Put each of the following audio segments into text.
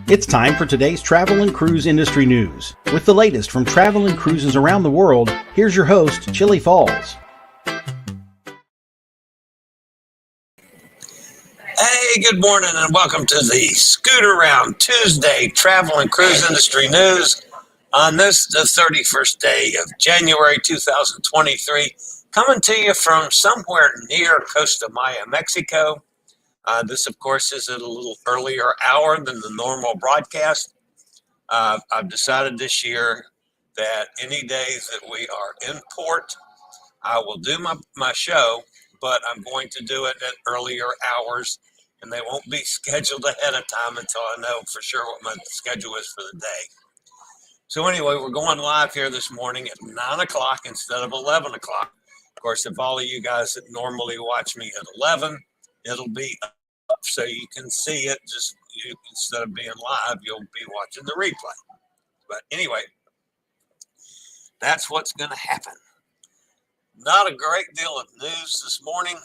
It's time for today's travel and cruise industry news. With the latest from travel and cruises around the world, here's your host, Chillie Falls. Hey, good morning and welcome to the Scootaround Tuesday Travel and Cruise Industry News on this, the 31st day of January 2023, coming to you from somewhere near Costa Maya, Mexico. This, of course, is at a little earlier hour than the normal broadcast. I've decided this year that any days that we are in port, I will do my show, but I'm going to do it at earlier hours, and they won't be scheduled ahead of time until I know for sure what my schedule is for the day. So anyway, we're going live here this morning at 9 o'clock instead of 11 o'clock. Of course, if all of you guys that normally watch me at 11, it'll be up so you can see it. Just instead of being live, you'll be watching the replay. But anyway, that's what's going to happen. Not a great deal of news this morning.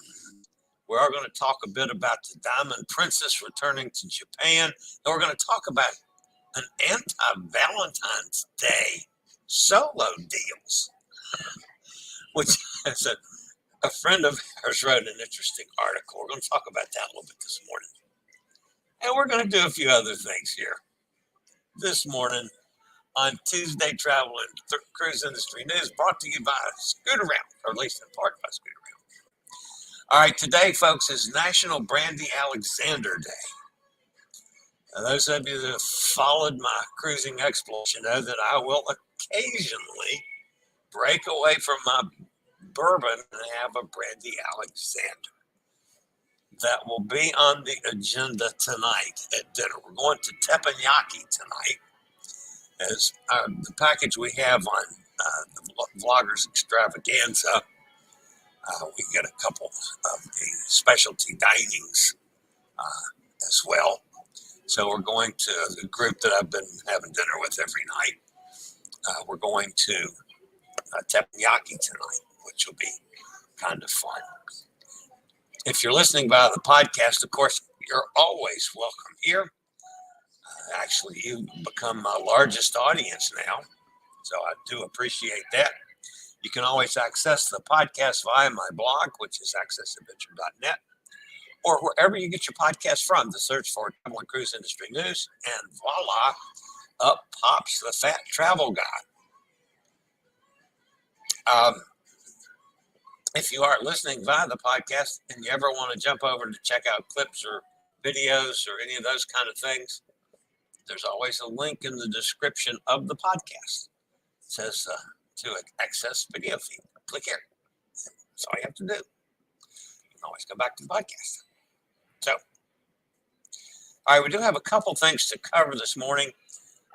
We are going to talk a bit about the Diamond Princess returning to Japan. And we're going to talk about an Anti-Valentine Day Solo Deals, which is a friend of ours wrote an interesting article. We're going to talk about that a little bit this morning. And we're going to do a few other things here this morning on Tuesday Travel and Cruise Industry News, brought to you by Scootaround, or at least in part by Scootaround. All right, today, folks, is National Brandy Alexander Day. Now, those of you that have followed my cruising exploits, you know that I will occasionally break away from my bourbon and have a Brandy Alexander. That will be on the agenda tonight at dinner. We're going to teppanyaki tonight, as the package we have on the Vloggers Extravaganza. We get a couple of the specialty dinings as well. So we're going to the group that I've been having dinner with every night. We're going to teppanyaki tonight, which will be kind of fun. If you're listening via the podcast, of course, you're always welcome here. Actually, you've become my largest audience now, so I do appreciate that. You can always access the podcast via my blog, which is accessadventure.net, or wherever you get your podcast from. To search for Travel and Cruise Industry News, and voila, up pops the Fat Travel Guy. If you are listening via the podcast and you ever want to jump over to check out clips or videos or any of those kind of things, there's always a link in the description of the podcast. It says to access video feed. Click here. That's all you have to do. You can always go back to the podcast. So, all right, we do have a couple things to cover this morning.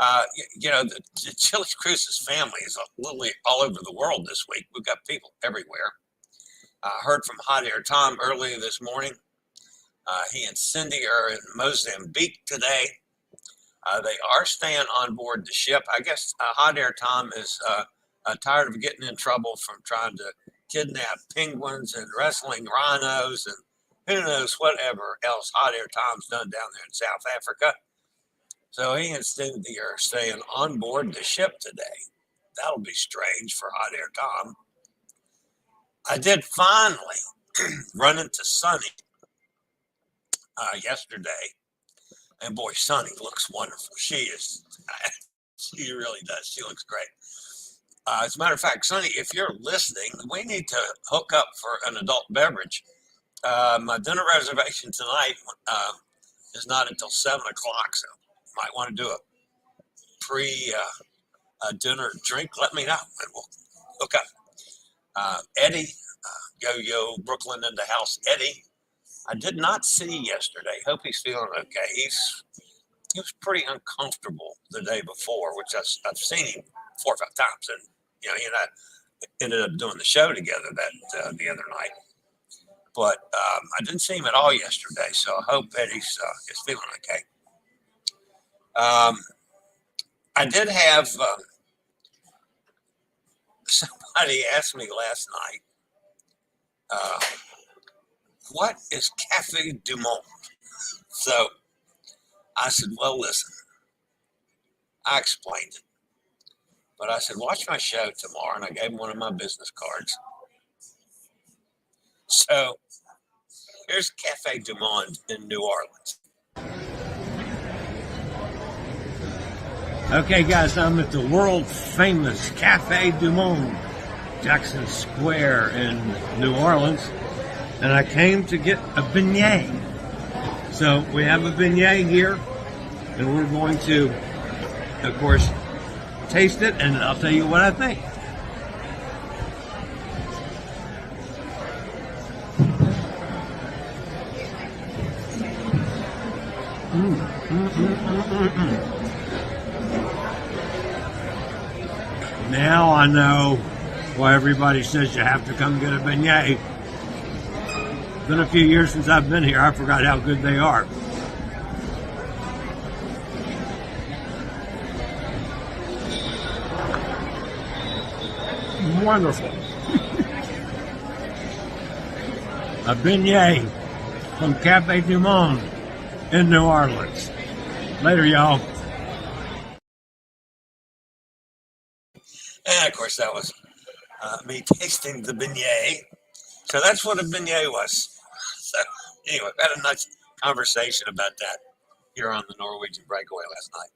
The Chillie Cruises family is literally all over the world this week. We've got people everywhere. I heard from Hot Air Tom earlier this morning. He and Cindy are in Mozambique today. They are staying on board the ship. I guess Hot Air Tom is tired of getting in trouble from trying to kidnap penguins and wrestling rhinos and who knows whatever else Hot Air Tom's done down there in South Africa. So he and Cindy are staying on board the ship today. That'll be strange for Hot Air Tom. I did finally run into Sunny yesterday. And boy, Sunny looks wonderful. She really does. She looks great. As a matter of fact, Sunny, if you're listening, we need to hook up for an adult beverage. My dinner reservation tonight is not until 7 o'clock, so you might want to do a pre-dinner drink. Let me know, and we'll hook up. Eddie, Yo-Yo, Brooklyn in the house. Eddie, I did not see yesterday. Hope he's feeling okay. He was pretty uncomfortable the day before, which I've seen him 4 or 5 times, and he and I ended up doing the show together that the other night. But I didn't see him at all yesterday, so I hope Eddie's is feeling okay. I did have somebody ask me last night, what is Cafe du Monde? So I said, well, listen, I explained it. But I said, watch my show tomorrow. And I gave him one of my business cards. So here's Cafe du Monde in New Orleans. Okay, guys, I'm at the world famous Cafe du Monde, Jackson Square in New Orleans, and I came to get a beignet. So we have a beignet here, and we're going to, of course, taste it, and I'll tell you what I think. Now I know why everybody says you have to come get a beignet. It's been a few years since I've been here. I forgot how good they are. Wonderful. A beignet from Cafe du Monde in New Orleans. Later, y'all. And of course, that was me tasting the beignet. So that's what a beignet was. So anyway, we had a nice conversation about that here on the Norwegian Breakaway last night.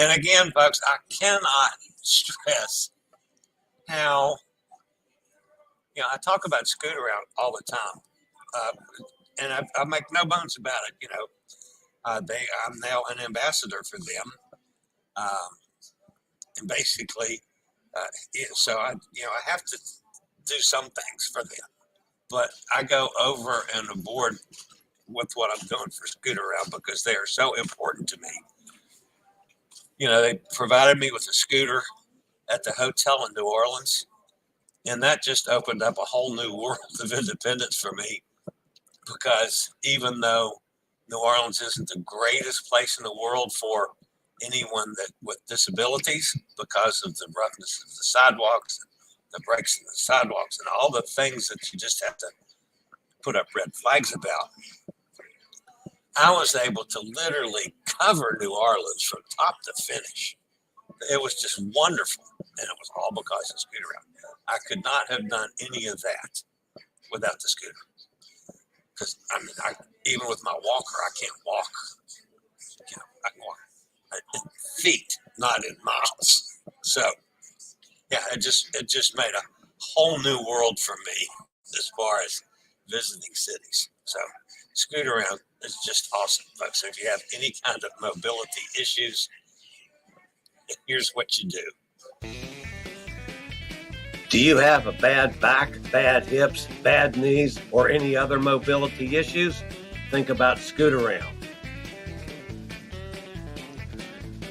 And again, folks, I cannot stress how, I talk about scootaround all the time. And I make no bones about it. I'm now an ambassador for them. And basically, so I have to do some things for them, but I go over and aboard with what I'm doing for scootaround because they are so important to me. They provided me with a scooter at the hotel in New Orleans, and that just opened up a whole new world of independence for me, because even though New Orleans isn't the greatest place in the world for anyone with disabilities, because of the roughness of the sidewalks, the breaks in the sidewalks, and all the things that you just have to put up red flags about, I was able to literally cover New Orleans from top to finish. It was just wonderful, and it was all because of scootaround. I could not have done any of that without the scooter, because even with my walker, I can't walk. I can walk in feet, not in miles. So, yeah, it just made a whole new world for me as far as visiting cities. So, scootaround is just awesome, folks. So if you have any kind of mobility issues, here's what you do. Do you have a bad back, bad hips, bad knees, or any other mobility issues? Think about scootaround.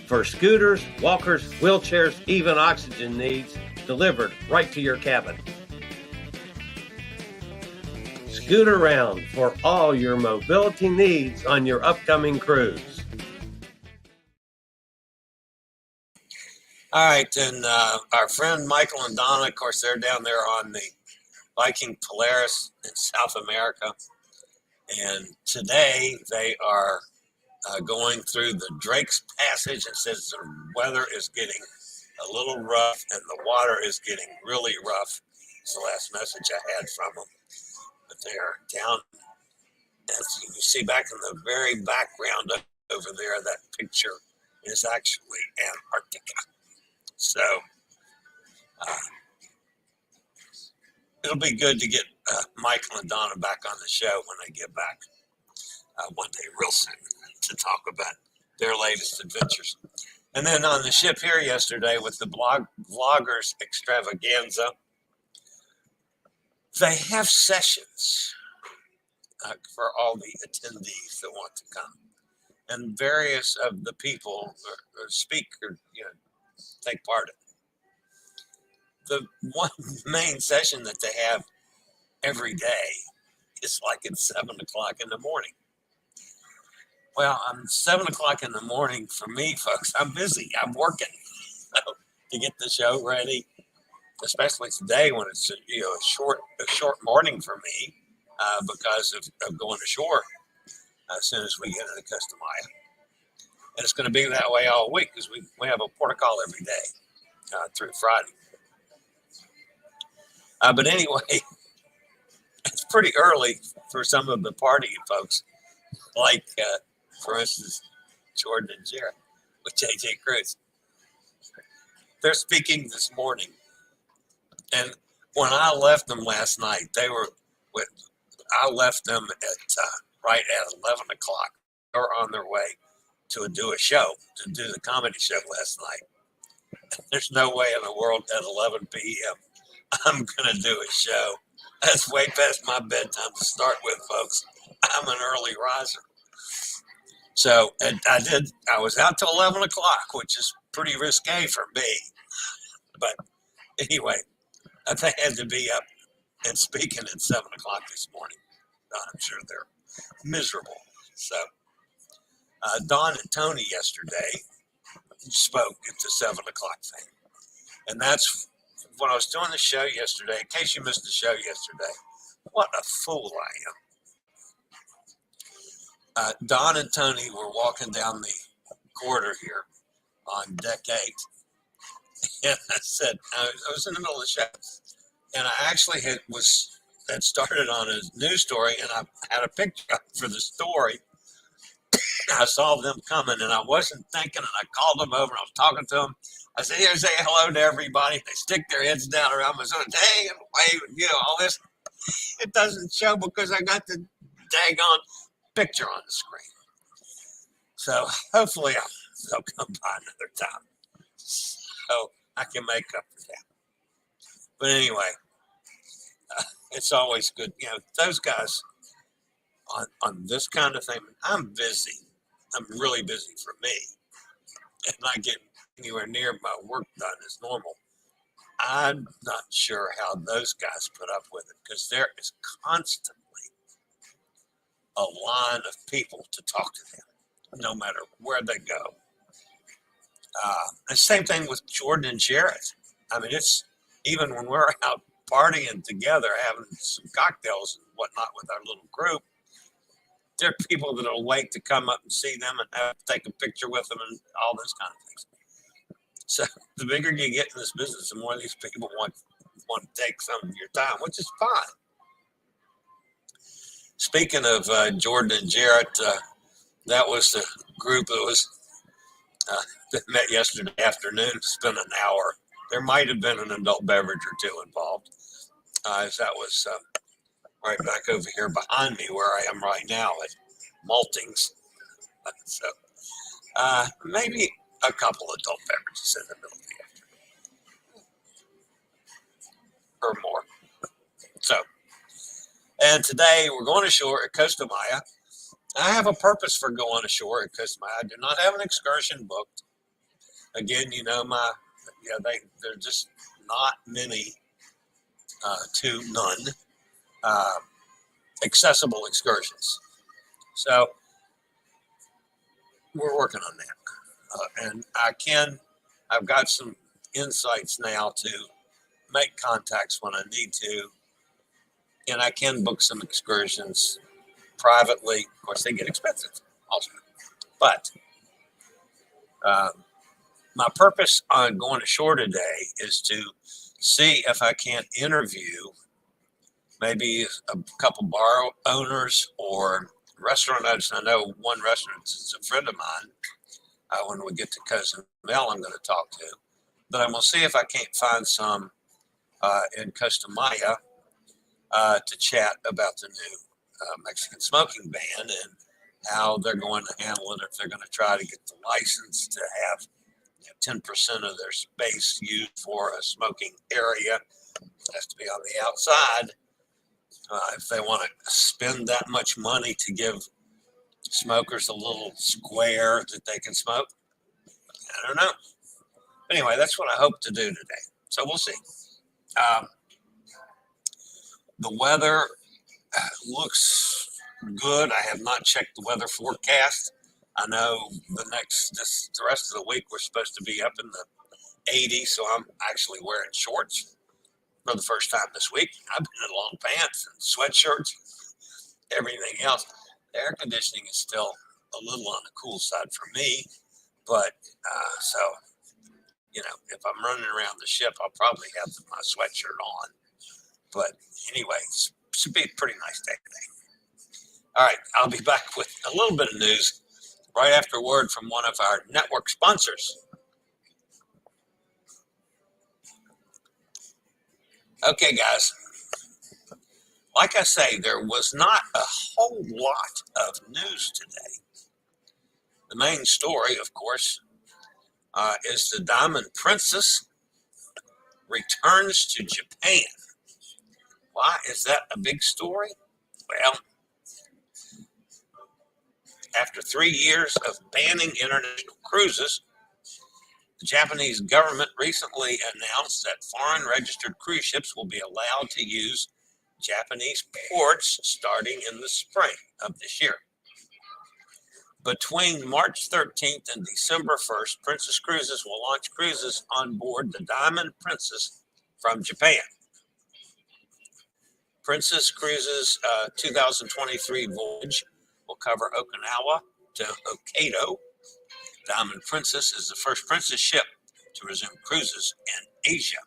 For scooters, walkers, wheelchairs, even oxygen needs, delivered right to your cabin. Scootaround for all your mobility needs on your upcoming cruise. All right, and our friend Michael and Donna, of course, they're down there on the Viking Polaris in South America. And today they are going through the Drake's Passage, and says the weather is getting a little rough and the water is getting really rough. It's the last message I had from them. But they are down, as you see back in the very background over there, that picture is actually Antarctica. So it'll be good to get Michael and Donna back on the show when they get back one day real soon to talk about their latest adventures. And then on the ship here yesterday with the Vloggers Extravaganza, they have sessions for all the attendees that want to come. And various of the people or speak or take part in it. The one main session that they have every day is like at 7 o'clock in the morning. Well, 7 o'clock in the morning for me, folks, I'm busy. I'm working to get the show ready, especially today when it's a short morning for me because of going ashore as soon as we get into Costa Maya. And it's going to be that way all week because we have a port call every day through Friday. But anyway, it's pretty early for some of the partying folks, like, for instance, Jordan and Jarrett with JJ Cruz. They're speaking this morning. And when I left them last night, I left them at right at 11 o'clock. They were on their way to do the comedy show last night. There's no way in the world at 11 p.m. I'm going to do a show. That's way past my bedtime to start with, folks. I'm an early riser. So I was out till 11 o'clock, which is pretty risque for me. But anyway, I had to be up and speaking at 7 o'clock this morning. I'm sure they're miserable. So Don and Tony yesterday spoke at the 7 o'clock thing. And that's when I was doing the show yesterday. In case you missed the show yesterday, what a fool I am. Don and Tony were walking down the corridor here on deck 8. And I said, I was in the middle of the show, and I actually had started on a news story, and I had a picture for the story. I saw them coming, and I wasn't thinking, and I called them over, and I was talking to them. I said, here, say hello to everybody. They stick their heads down around me, so dang, and wave, all this. It doesn't show because I got the daggone picture on the screen. So hopefully they'll come by another time so I can make up for that. But anyway, it's always good. Those guys on this kind of thing, I'm busy. I'm really busy for me. And not getting anywhere near my work done as normal. I'm not sure how those guys put up with it because there is constantly a line of people to talk to them, no matter where they go. The same thing with Jordan and Jarrett. I mean, it's even when we're out partying together, having some cocktails and whatnot with our little group, there are people that will wait to come up and see them and take a picture with them and all those kind of things. So the bigger you get in this business, the more these people want to take some of your time, which is fine. Speaking of Jordan and Jarrett, that was the group that met yesterday afternoon. Spent an hour. There might have been an adult beverage or two involved. As that was right back over here behind me where I am right now at Maltings. So maybe a couple adult beverages in the middle of the afternoon or more. So, and today we're going ashore at Costa Maya. I have a purpose for going ashore at Costa Maya. I do not have an excursion booked. Again, they're just not many to none accessible excursions. So we're working on that. And I've got some insights now to make contacts when I need to. And I can book some excursions privately. Of course, they get expensive also. But my purpose on going ashore today is to see if I can't interview maybe a couple bar owners or restaurant owners. I know one restaurant is a friend of mine. When we get to Cousin Mel, I'm going to talk to. But I'm going to see if I can't find some in Costa Maya to chat about the new Mexican smoking ban and how they're going to handle it, if they're going to try to get the license to have 10% of their space used for a smoking area. It has to be on the outside. If they want to spend that much money to give smokers a little square that they can smoke, I don't know. Anyway, that's what I hope to do today. So we'll see. The weather looks good. I have not checked the weather forecast. I know the rest of the week we're supposed to be up in the 80s, so I'm actually wearing shorts for the first time this week. I've been in long pants and sweatshirts, everything else. The air conditioning is still a little on the cool side for me. But so, if I'm running around the ship, I'll probably have my sweatshirt on. But anyway, it should be a pretty nice day today. All right, I'll be back with a little bit of news right after a word from one of our network sponsors. Okay, guys. Like I say, there was not a whole lot of news today. The main story, of course, is the Diamond Princess returns to Japan. Why is that a big story? Well, after 3 years of banning international cruises, the Japanese government recently announced that foreign registered cruise ships will be allowed to use Japanese ports starting in the spring of this year. Between March 13th and December 1st, Princess Cruises will launch cruises on board the Diamond Princess from Japan. Princess Cruises' 2023 voyage will cover Okinawa to Hokkaido. Diamond Princess is the first Princess ship to resume cruises in Asia.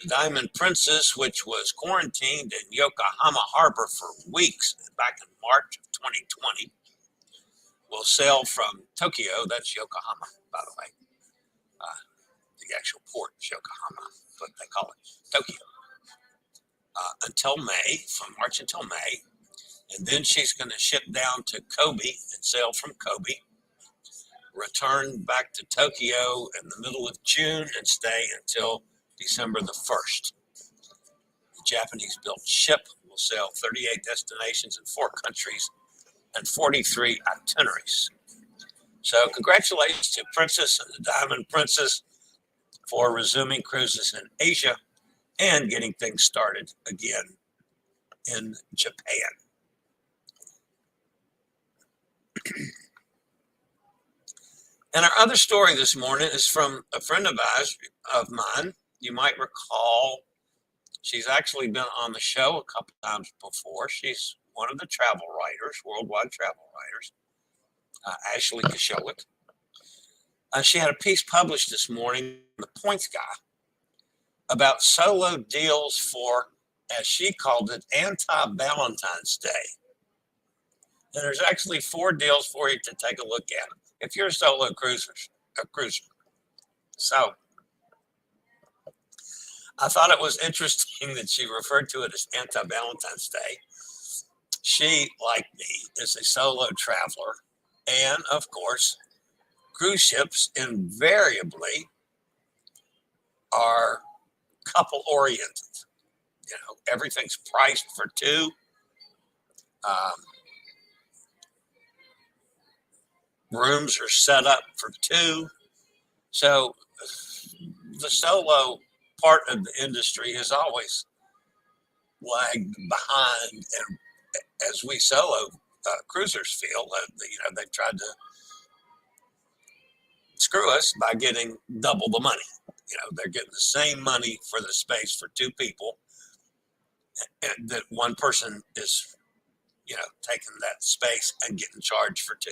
The Diamond Princess, which was quarantined in Yokohama Harbor for weeks back in March of 2020, will sail from Tokyo, that's Yokohama, by the way. The actual port is Yokohama, but they call it Tokyo. Until May, from March until May. And then she's going to ship down to Kobe and sail from Kobe, return back to Tokyo in the middle of June and stay until December the 1st. The Japanese-built ship will sail 38 destinations in 4 countries and 43 itineraries. So congratulations to Princess and the Diamond Princess for resuming cruises in Asia and getting things started again in Japan. And our other story this morning is from a friend of mine. You might recall she's actually been on the show a couple times before. She's one of the travel writers, worldwide travel writers, Ashley Kishowik. She had a piece published this morning in the Points Guy about solo deals for, as she called it, Anti-Valentine's Day. And there's actually 4 deals for you to take a look at if you're a solo cruiser. So I thought it was interesting that she referred to it as Anti-Valentine's Day. She, like me, is a solo traveler. And of course, cruise ships invariably are couple oriented. Everything's priced for 2. Rooms are set up for 2. So the solo part of the industry has always lagged behind. And as we solo cruisers feel, they've tried to screw us by getting double the money. They're getting the same money for the space for 2 people, and that one person is, taking that space and getting charged for 2.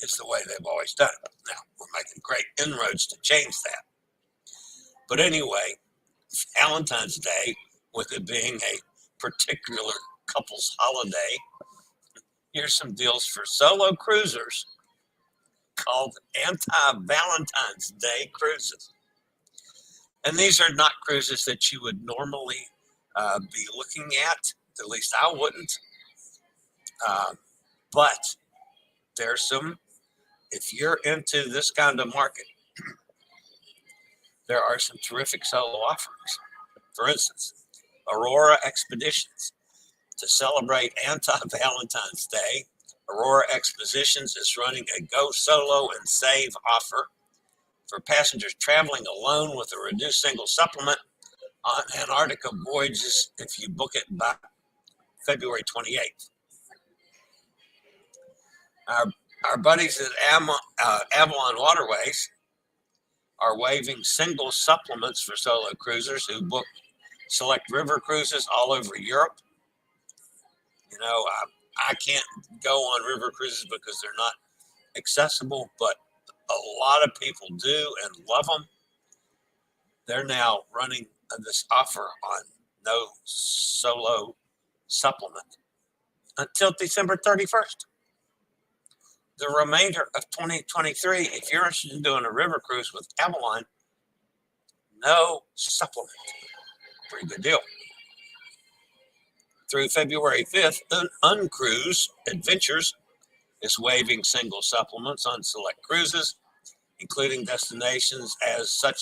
It's the way they've always done it. Now, we're making great inroads to change that. But anyway, Valentine's Day, with it being a particular couple's holiday, here's some deals for solo cruisers called Anti-Valentine's Day cruises. And these are not cruises that you would normally be looking at least I wouldn't. But there's some, if you're into this kind of market, there are some terrific solo offerings. For instance, Aurora Expeditions. To celebrate Anti-Valentine's Day, Aurora Expeditions is running a Go Solo and Save offer for passengers traveling alone with a reduced single supplement on Antarctica voyages if you book it by February 28th. Our buddies at Avalon Waterways are waiving single supplements for solo cruisers who book select river cruises all over Europe. I can't go on river cruises because they're not accessible, but a lot of people do and love them. They're now running this offer on no solo supplement until December 31st. The remainder of 2023, if you're interested in doing a river cruise with Avalon, no supplement. Pretty good deal. Through February 5th, Uncruise Adventures is waiving single supplements on select cruises, including destinations as the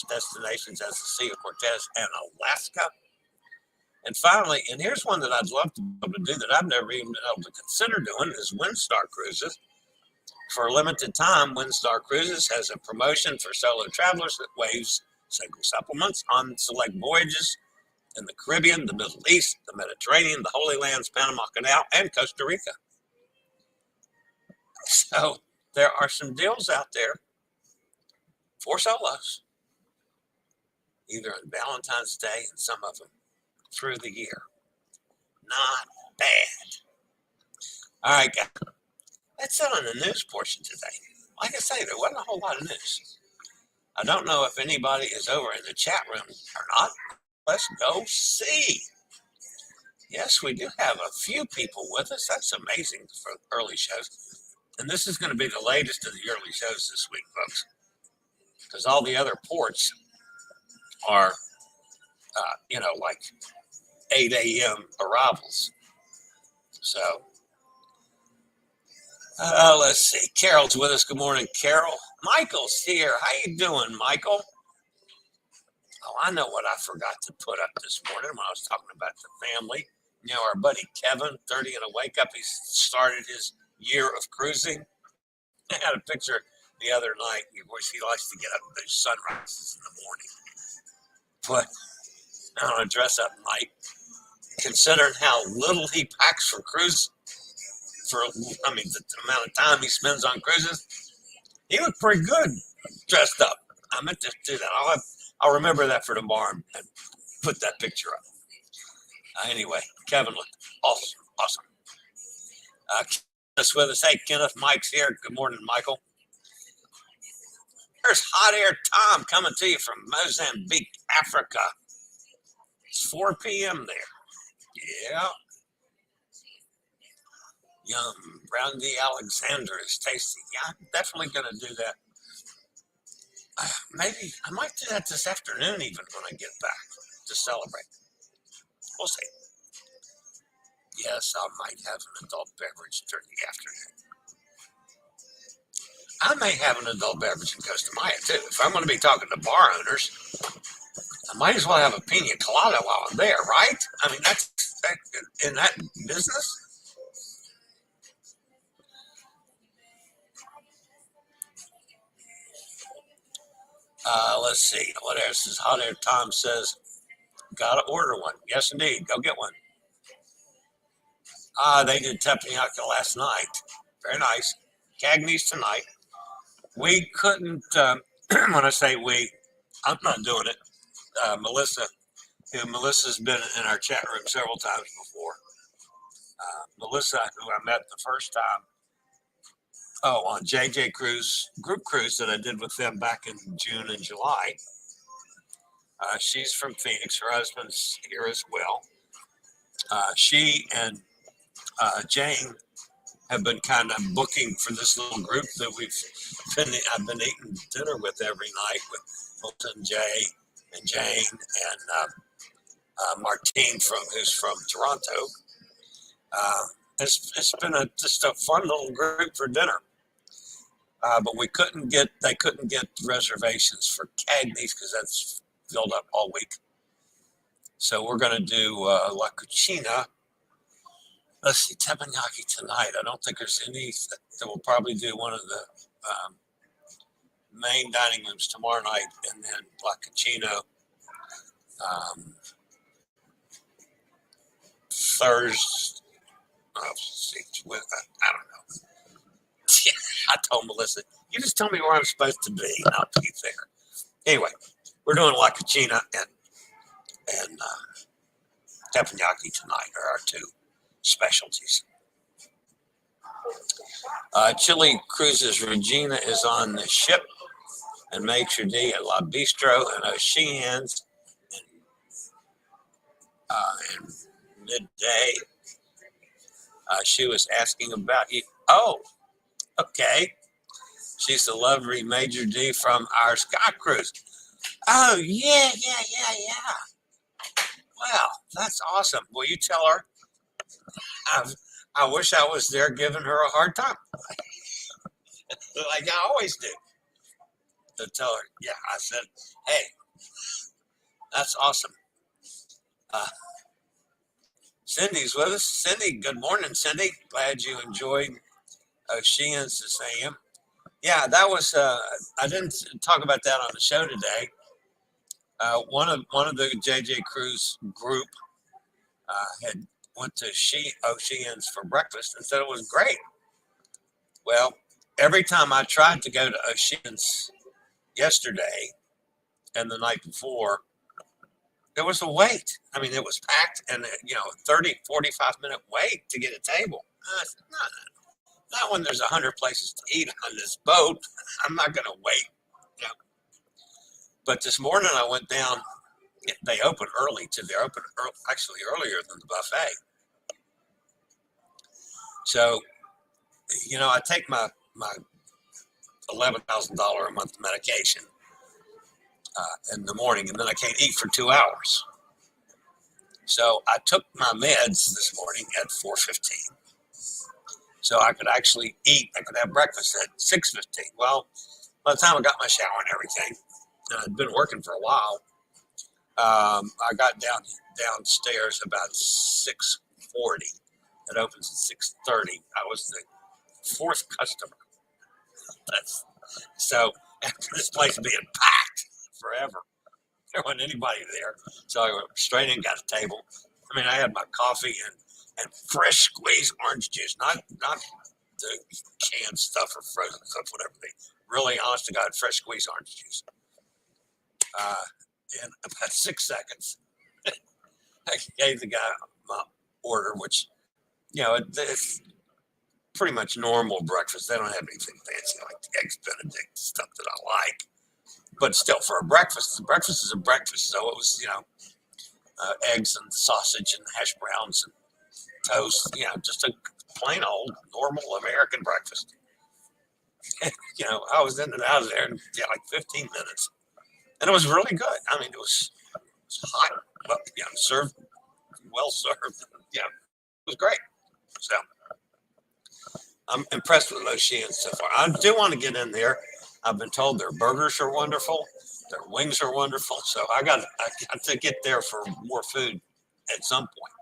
Sea of Cortez and Alaska. And finally, and here's one that I'd love to be able to do that I've never even been able to consider doing, is Windstar Cruises. For a limited time, Windstar Cruises has a promotion for solo travelers that waives single supplements on select voyages in the Caribbean, the Middle East, the Mediterranean, the Holy Lands, Panama Canal, and Costa Rica. So there are some deals out there for solos, either on Valentine's Day and some of them through the year. Not bad. All right, guys. That's it on the news portion today. Like I say, there wasn't a whole lot of news. I don't know if anybody is over in the chat room or not. Let's go see. Yes, we do have a few people with us. That's amazing for early shows. And this is going to be the latest of the early shows this week, folks, because all the other ports are, like 8 a.m. arrivals. So, let's see. Carol's with us. Good morning, Carol. Michael's here. How you doing, Michael? Oh, I know what I forgot to put up this morning when I was talking about the family. You know, our buddy Kevin, 30 and a wake up, he started his year of cruising. I had a picture the other night. Of course, he likes to get up and do sunrises in the morning. But I don't want to dress up night. Considering how little he packs for cruise, the amount of time he spends on cruises, he looked pretty good dressed up. I meant to do that. I'll remember that for tomorrow and put that picture up. Anyway, Kevin looked awesome. Kenneth's with us. Hey, Kenneth, Mike's here. Good morning, Michael. There's Hot Air Tom coming to you from Mozambique, Africa. It's 4 p.m. there. Yeah. Yum. Brandy Alexander is tasty. Yeah, I'm definitely going to do that. Maybe I might do that this afternoon even when I get back to celebrate. We'll see. Yes, I might have an adult beverage during the afternoon. I may have an adult beverage in Costa Maya too. If I'm going to be talking to bar owners, I might as well have a pina colada while I'm there, right? I mean, that's in that business. Let's see. What else is Hot Air Tom says? Gotta order one. Yes, indeed. Go get one. They did teppanyaki last night. Very nice. Cagney's tonight. We couldn't, when I say we, I'm not doing it. Melissa's been in our chat room several times before. Melissa, who I met the first time, on JJ Cruise, group cruise that I did with them back in June and July. She's from Phoenix. Her husband's here as well. She and Jane have been kind of booking for this little group that I've been eating dinner with every night with Milton, Jay, and Jane, and Martine who's from Toronto. It's been just a fun little group for dinner. But they couldn't get reservations for Cagney's because that's filled up all week. So we're going to do La Cucina. Let's see, teppanyaki tonight. I don't think there's any. We'll probably do one of the main dining rooms tomorrow night, and then La Cucina Thursday. I don't know. Yeah, I told Melissa, you just tell me where I'm supposed to be, and I'll be there. Anyway, we're doing La Cucina and teppanyaki tonight are our two specialties. Chillie Cruises Regina is on the ship and Maitre D at La Bistro and Oceans in midday. She was asking about you. Oh, okay. She's the lovely Major D from our Sky Cruise. Oh, yeah. Wow, that's awesome. Will you tell her? I wish I was there giving her a hard time. Like I always do. To tell her, yeah, I said, hey, that's awesome. Cindy's with us. Cindy, good morning, Cindy. Glad you enjoyed Oceans this AM. Yeah, that was, I didn't talk about that on the show today. One of the JJ Cruise group had went to Oceans for breakfast and said it was great. Well, every time I tried to go to Oceans yesterday and the night before, there was a wait. I mean, it was packed and, 30, 45-minute wait to get a table. I said, no, not when there's 100 places to eat on this boat. I'm not going to wait. But this morning I went down. They open early too. They're open actually earlier than the buffet. So, I take my $11,000 a month medication in the morning, and then I can't eat for 2 hours. So I took my meds this morning at 4:15. So I could actually eat. I could have breakfast at 6:15. Well, by the time I got my shower and everything, and I'd been working for a while, I got downstairs about 6:40. It opens at 6:30. I was the fourth customer. So after this place being packed forever, there wasn't anybody there. So I went straight in, got a table. I mean, I had my coffee and fresh squeezed orange juice, not the canned stuff or frozen stuff, whatever. Really, honest to God, fresh squeezed orange juice. In about 6 seconds, I gave the guy my order, which, it's pretty much normal breakfast. They don't have anything fancy like the eggs Benedict stuff that I like. But still, for a breakfast is a breakfast. So it was, eggs and sausage and hash browns and toast, just a plain old normal American breakfast. I was in and out of there in like 15 minutes. And it was really good. I mean, it was hot, but served, well served. It was great. So I'm impressed with Oceans so far. I do want to get in there. I've been told their burgers are wonderful, their wings are wonderful. So I got to get there for more food at some point.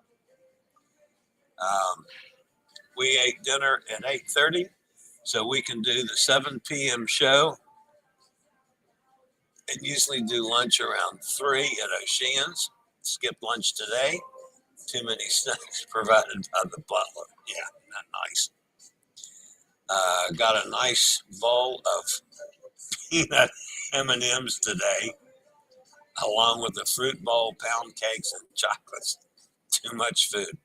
We ate dinner at 8:30, so we can do the 7 p.m. show. And usually do lunch around 3 at Oceans. Skip lunch today. Too many snacks provided by the butler. Yeah, not nice. Got a nice bowl of peanut M&Ms today, along with a fruit bowl, pound cakes, and chocolates. Too much food.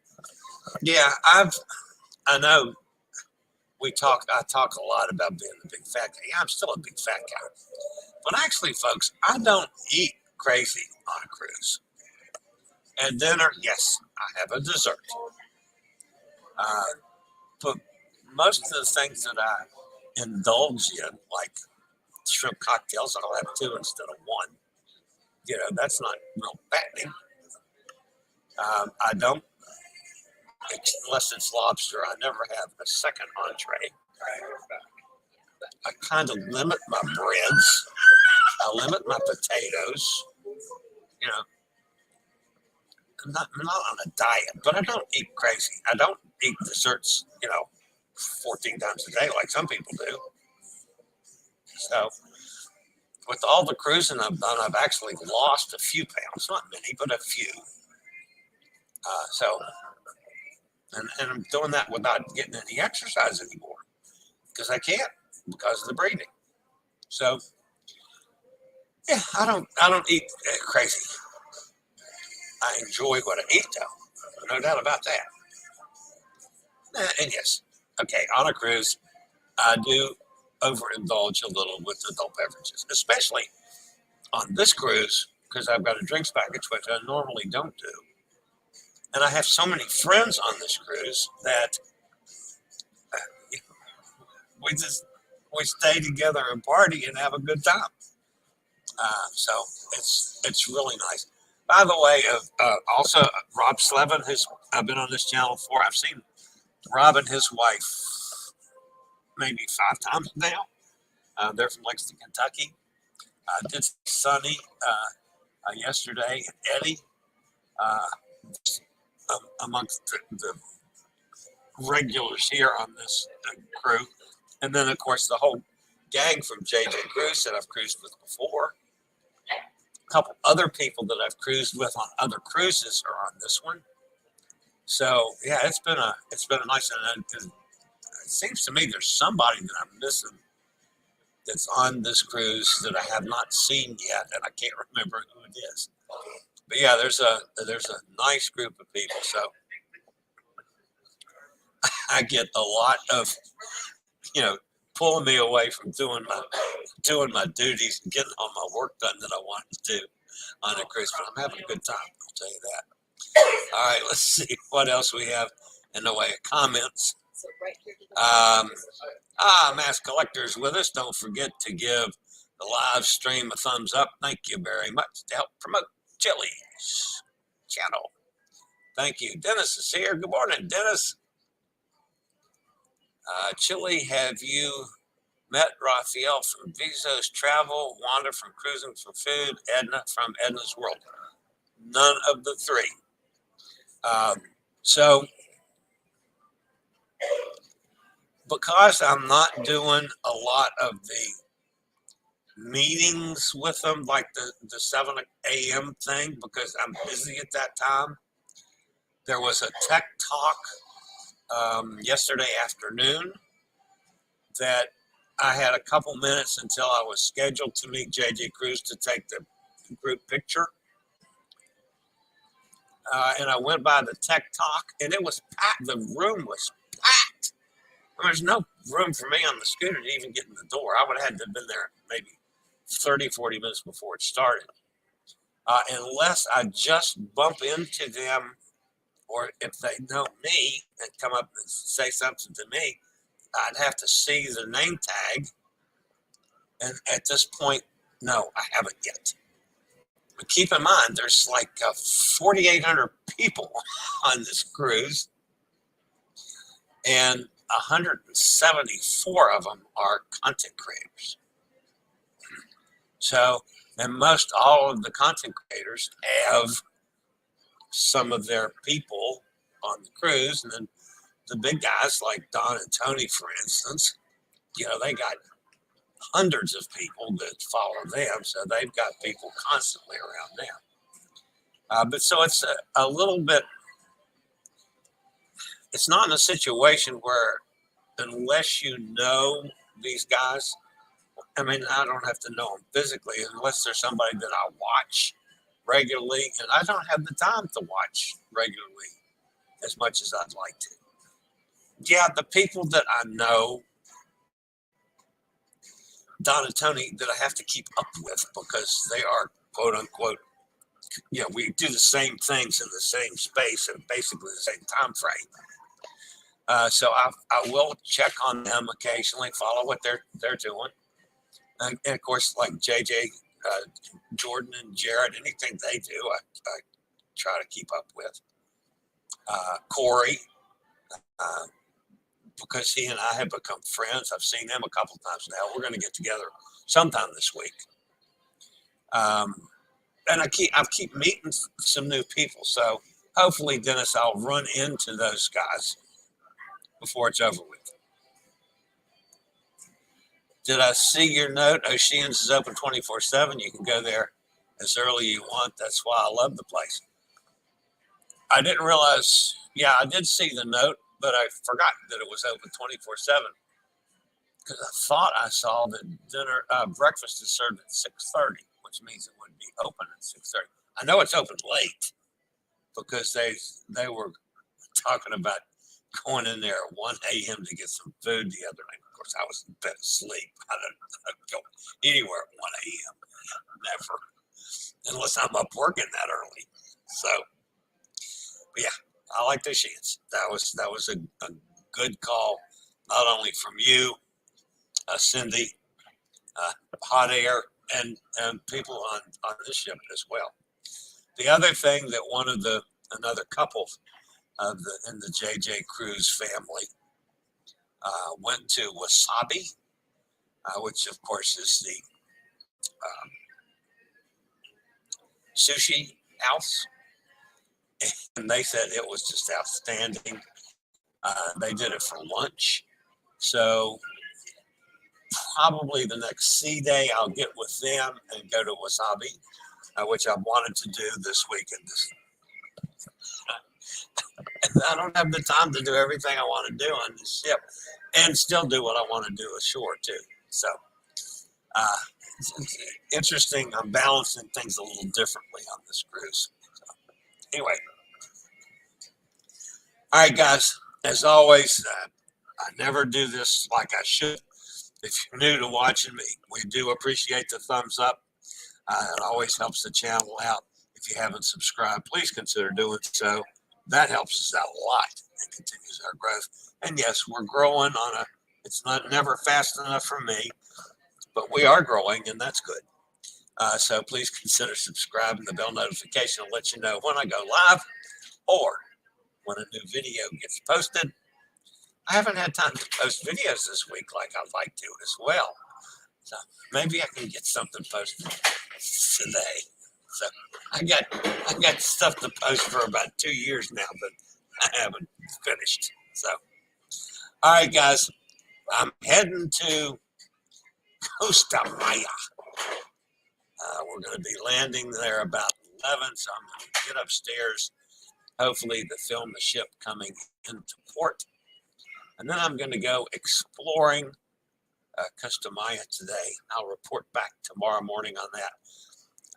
Yeah, I know. I talk a lot about being a big fat guy. Yeah, I'm still a big fat guy. But actually, folks, I don't eat crazy on a cruise. At dinner, yes, I have a dessert. But most of the things that I indulge in, like shrimp cocktails, I'll have 2 instead of 1. That's not real fattening. I don't, unless it's lobster, I never have a second entree. I kind of limit my breads. I limit my potatoes. I'm not on a diet, but I don't eat crazy. I don't eat desserts, 14 times a day like some people do. So with all the cruising I've done, I've actually lost a few pounds, not many, but a few. And I'm doing that without getting any exercise anymore because I can't because of the breathing. So yeah, I don't eat crazy. I enjoy what I eat though, no doubt about that. And yes, okay, on a cruise, I do overindulge a little with adult beverages, especially on this cruise because I've got a drinks package, which I normally don't do. And I have so many friends on this cruise that we stay together and party and have a good time. So it's really nice. By the way, also Rob Slevin, I've been on this channel before. I've seen Rob and his wife maybe 5 times now. They're from Lexington, Kentucky. Did see Sonny yesterday and Eddie amongst the regulars here on this crew. And then, of course, the whole gang from JJ Cruise that I've cruised with before. A couple other people that I've cruised with on other cruises are on this one. So yeah, it's been a nice one. And it seems to me there's somebody that I'm missing that's on this cruise that I have not seen yet, and I can't remember who it is. But yeah, there's a nice group of people. So I get a lot of, pulling me away from doing my duties and getting all my work done that I want to do on a cruise. But I'm having a good time, I'll tell you that. All right, let's see what else we have in the way of comments. Mass Collectors with us. Don't forget to give the live stream a thumbs up. Thank you very much to help promote Chillie's channel. Thank you. Dennis is here. Good morning, Dennis. Chillie, have you met Raphael from Bezos Travel, Wanda from Cruising for Food, Edna from Edna's World? None of the three. So because I'm not doing a lot of the meetings with them, like the 7 a.m. thing, because I'm busy at that time, there was a tech talk yesterday afternoon that I had a couple minutes until I was scheduled to meet JJ Cruise to take the group picture. And I went by the tech talk, and it was packed. The room was packed. There's no room for me on the scooter to even get in the door. I would have had to have been there maybe 30, 40 minutes before it started. Unless I just bump into them, or if they know me and come up and say something to me, I'd have to see the name tag. And at this point, no, I haven't yet. But keep in mind, there's like 4,800 people on this cruise, and 174 of them are content creators. So, and most all of the content creators have some of their people on the cruise, and then the big guys like Don and Tony, for instance, they got hundreds of people that follow them, so they've got people constantly around them. But so it's a little bit, it's not in a situation where unless you know these guys, I mean, I don't have to know them physically unless there's somebody that I watch regularly, and I don't have the time to watch regularly as much as I'd like to. Yeah, the people that I know, Don and Tony, that I have to keep up with because they are quote unquote, we do the same things in the same space and basically the same time frame. So I will check on them occasionally, follow what they're doing. And of course, like JJ, Jordan and Jarrett, anything they do, I try to keep up with. Corey, because he and I have become friends. I've seen him a couple times now. We're going to get together sometime this week. And I keep meeting some new people. So hopefully, Dennis, I'll run into those guys before it's over with. Did I see your note? Oceans is open 24/7. You can go there as early as you want. That's why I love the place. I didn't realize. Yeah, I did see the note, but I forgot that it was open 24/7 because I thought I saw that breakfast is served at 6:30, which means it would be open at 6:30. I know it's open late because they were talking about going in there at 1 a.m. to get some food the other night. course, I was in bed asleep. I don't go anywhere at 1 a.m. Never, unless I'm up working that early. So, but yeah, I like the chance. That was a good call, not only from you, Cindy, Hot Air, and people on this ship as well. The other thing that another couple in the JJ Cruise family went to Wasabi, which of course is the sushi house, and they said it was just outstanding. They did it for lunch, so probably the next sea day I'll get with them and go to Wasabi, which I wanted to do this weekend. I don't have the time to do everything I want to do on the ship and still do what I want to do ashore too. So it's interesting. I'm balancing things a little differently on this cruise. So, anyway. All right, guys, as always, I never do this like I should. If you're new to watching me, we do appreciate the thumbs up. It always helps the channel out. If you haven't subscribed, please consider doing so. That helps us out a lot and continues our growth. And yes, we're growing it's not never fast enough for me, but we are growing, and that's good. So please consider subscribing. The bell notification will let you know when I go live or when a new video gets posted. I haven't had time to post videos this week like I'd like to as well. So maybe I can get something posted today. So I got stuff to post for about 2 years now, but I haven't finished. So, all right, guys, I'm heading to Costa Maya. We're going to be landing there about 11, so I'm going to get upstairs, hopefully to film the ship coming into port. And then I'm going to go exploring Costa Maya today. I'll report back tomorrow morning on that.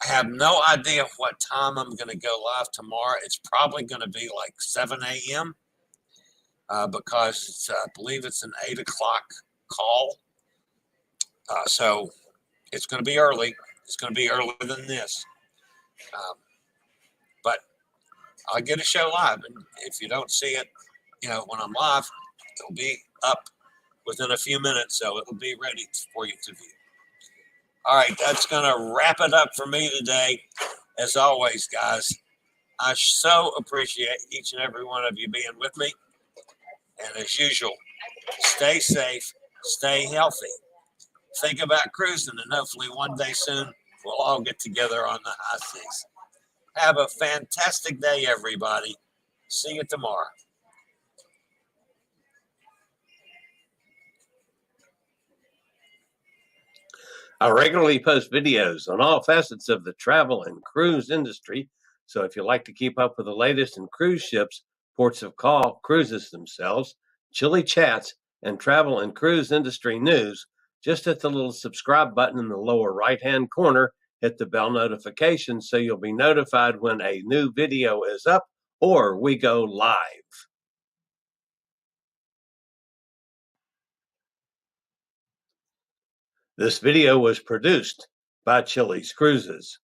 I have no idea what time I'm going to go live tomorrow. It's probably going to be like 7 a.m. Because I believe it's an 8 o'clock call. So it's going to be early. It's going to be earlier than this. But I'll get a show live. And if you don't see it, when I'm live, it'll be up within a few minutes. So it'll be ready for you to view. All right, that's going to wrap it up for me today. As always, guys, I so appreciate each and every one of you being with me. And as usual, stay safe, stay healthy. Think about cruising, and hopefully one day soon we'll all get together on the high seas. Have a fantastic day, everybody. See you tomorrow. I regularly post videos on all facets of the travel and cruise industry, so if you like to keep up with the latest in cruise ships, ports of call, cruises themselves, Chillie chats, and travel and cruise industry news, just hit the little subscribe button in the lower right-hand corner, hit the bell notification so you'll be notified when a new video is up or we go live. This video was produced by Chillie's Cruises.